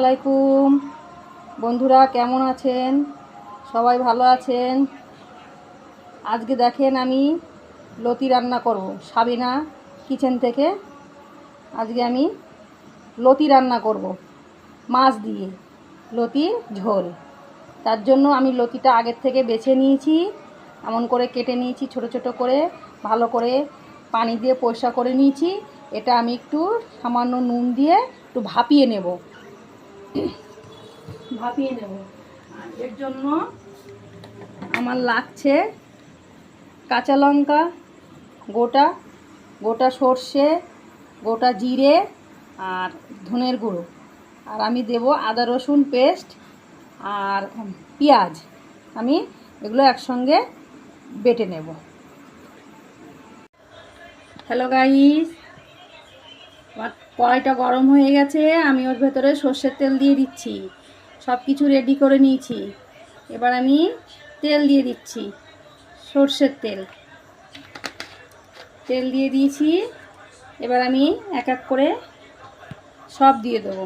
আলাইকুম বন্ধুরা, কেমন আছেন? সবাই ভালো আছেন? আজকে দেখেন আমি লতি রান্না করব। সাবিনা কিচেন থেকে আজকে আমি লতি রান্না করব, মাছ দিয়ে লতির ঝোল। তার জন্য আমি লতিটা আগের থেকে বেছে নিয়েছি, এমন করে কেটে নিয়েছি ছোট ছোট করে, ভালো করে পানি দিয়ে পরিষ্কার করে নিয়েছি। এটা আমি একটু সামান্য নুন দিয়ে একটু ভাপিয়ে নেব। আর এর জন্য আমার লাগছে কাঁচা লঙ্কা, গোটা গোটা সর্ষে, গোটা জিরে আর ধনের গুঁড়ো, আর আমি দেব আদা রসুন পেস্ট আর পেঁয়াজ। আমি এগুলো একসঙ্গে বেটে নেব। হ্যালো গাইস, আমার কড়াইটা গরম হয়ে গেছে, আমি ওর ভেতরে সর্ষের তেল দিয়ে দিচ্ছি। সব কিছু রেডি করে নিয়েছি। এবার আমি তেল দিয়ে দিচ্ছি, সর্ষের তেল দিয়ে দিয়েছি। এবার আমি এক এক করে সব দিয়ে দেবো।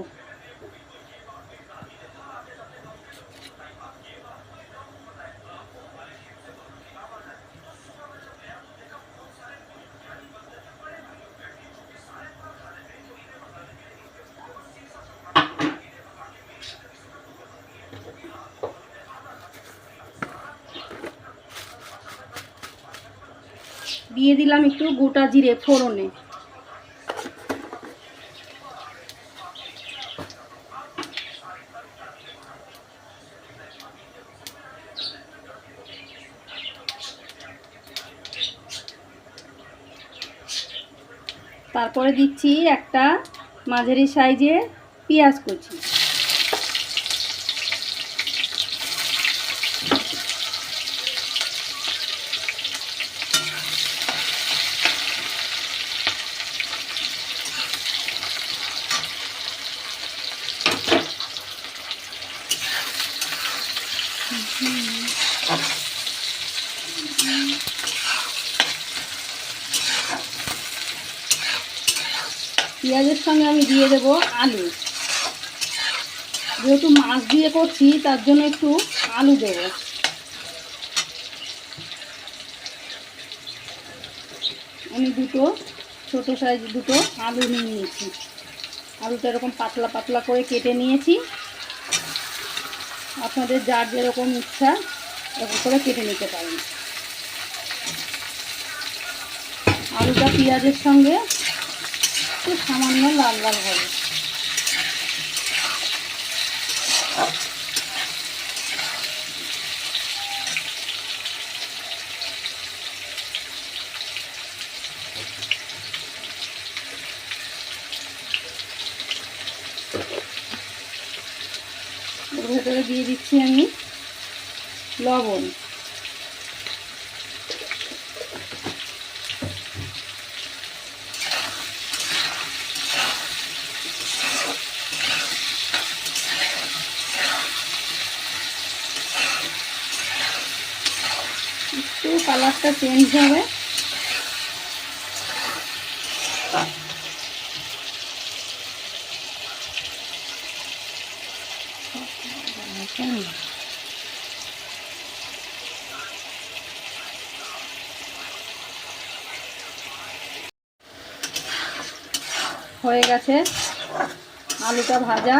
দিয়ে দিলাম একটু গোটা জিরে ফোড়নে। তারপরে দিচ্ছি একটা মাঝারি সাইজে পেঁয়াজ কুচি। পেঁয়াজের সঙ্গে আমি দিয়ে দেব আলু। যেহেতু মাছ দিয়ে করছি তার জন্য একটু আলু দেব। আমি দুটো ছোট সাইজ দুটো আলু নিয়ে নিয়েছি। আলুটা এরকম পাতলা পাতলা করে কেটে নিয়েছি। আপনাদের যার যেরকম ইচ্ছা এরকম করে কেটে নিতে পারেন। আলুটা পেঁয়াজের সঙ্গে একটু সামান্য লাল লাল হবে। ওর ভেতরে দিয়ে দিচ্ছি আমি লবণ। একটু কালারটা চেঞ্জ হবে। হয়ে গেছে আলুটা ভাজা।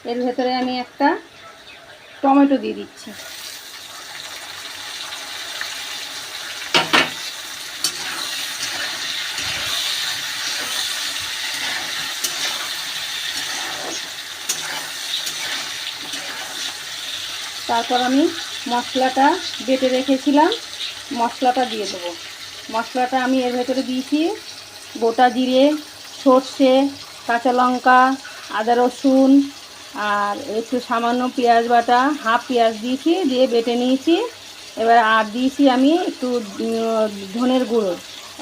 এর ভেতরে আমি একটা টমেটো দিয়ে দিচ্ছি। তারপর আমি মশলাটা বেটে রেখেছিলাম, মশলাটা দিয়ে দেবো। মশলাটা আমি এর ভেতরে দিয়েছি গোটা জিরে, সর্ষে, কাঁচা লঙ্কা, আদা রসুন আর একটু সামান্য পেঁয়াজ বাটা, হাফ পেঁয়াজ দিয়েছি, দিয়ে বেটে নিয়েছি। এবার আর দিয়েছি আমি একটু ধনের গুঁড়ো,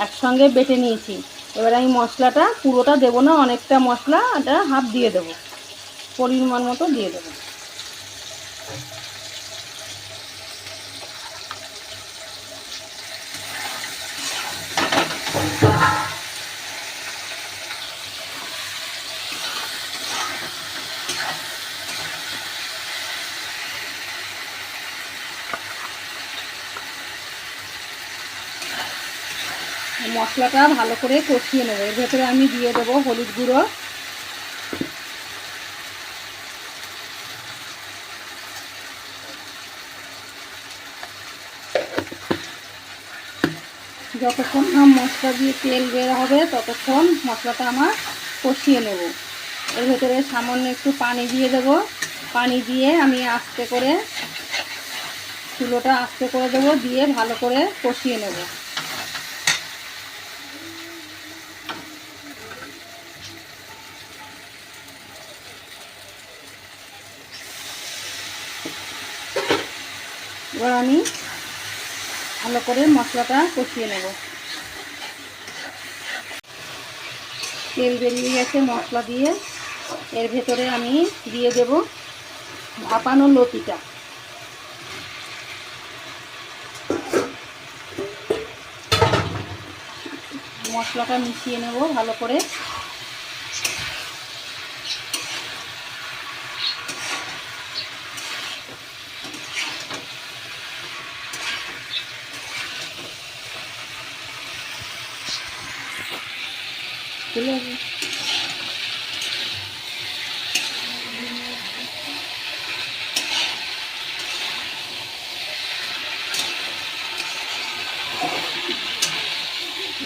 একসঙ্গে বেটে নিয়েছি। এবার আমি মশলাটা পুরোটা দেবো না, অনেকটা মশলা এটা হাফ দিয়ে দেবো, পরিমাণ মতো দিয়ে দেবো। মশলাটা ভালো করে কষিয়ে নেব। এর ভেতরে আমি দিয়ে দেবো হলুদ গুঁড়ো, যতক্ষণ না মশলা দিয়ে তেল বের হবে ততক্ষণ মশলাটা আমার কষিয়ে নেব। এর ভেতরে সামান্য একটু পানি দিয়ে দেব। পানি দিয়ে আমি আস্তে করে চুলোটা আস্তে করে দেবো, দিয়ে ভালো করে কষিয়ে নেব। এবার আমি ভালো করে মশলাটা কষিয়ে নেব। তেল বেরিয়ে গেছে মশলা দিয়ে। এর ভেতরে আমি দিয়ে দেব ভাপানো লতিটা। মশলাটা মিশিয়ে নেব ভালো করে।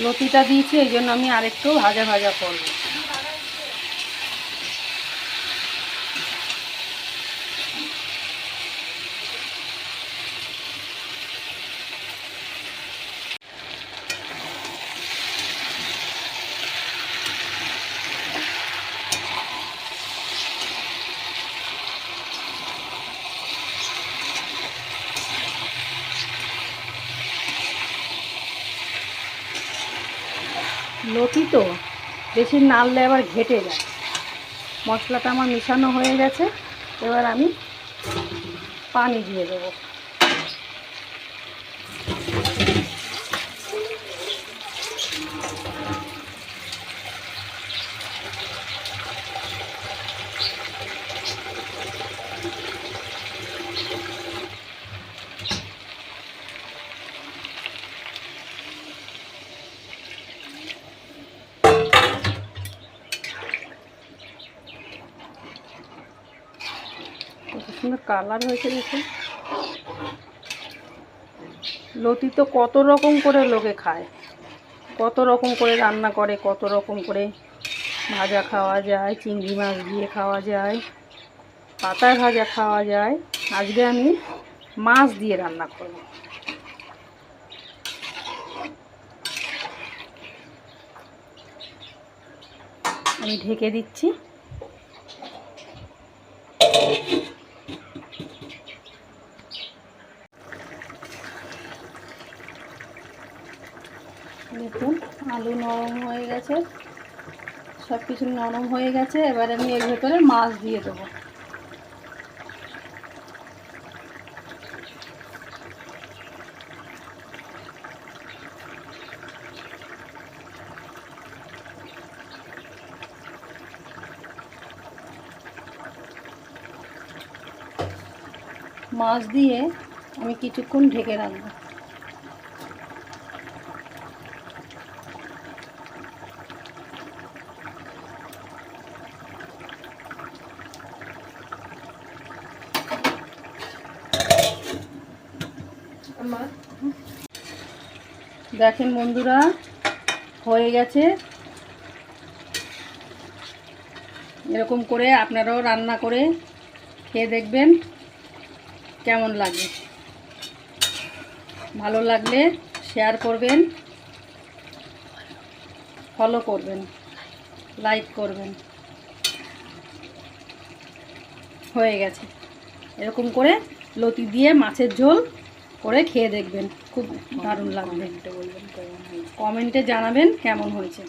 লতিটা দিয়েছি, এই জন্য আমি আরেকটু ভাজা ভাজা করব। লতি তো বেশি নাড়লে আবার ঘেটে যায়। মশলাটা আমার মিশানো হয়ে গেছে। এবার আমি পানি দিয়ে দেবো। কত সুন্দর কালার হয়েছে দেখুন। লতি তো কত রকম করে লোকে খায়, কত রকম করে রান্না করে, কত রকম করে ভাজা খাওয়া যায়, চিংড়ি মাছ দিয়ে খাওয়া যায়, পাতা ভাজা খাওয়া যায়। আজকে আমি মাছ দিয়ে রান্না করব। আমি ঢেকে দিচ্ছি। দেখুন আলু নরম হয়ে গেছে, সব কিছু নরম হয়ে গেছে। এবার আমি এর ভেতরে মাছ দিয়ে দেবো। মাছ দিয়ে আমি কিছুক্ষণ ঢেকে রাখবো। দেখেন বন্ধুরা, হয়ে গেছে। এরকম করে আপনারাও রান্না করে খেয়ে দেখবেন কেমন লাগে। ভালো লাগলে শেয়ার করবেন, ফলো করবেন, লাইক করবেন। হয়ে গেছে। এরকম করে লতি দিয়ে মাছের ঝোল করে খেয়ে দেখবেন, খুব দারুণ লাগবে। কমেন্টে জানাবেন কেমন হয়েছে।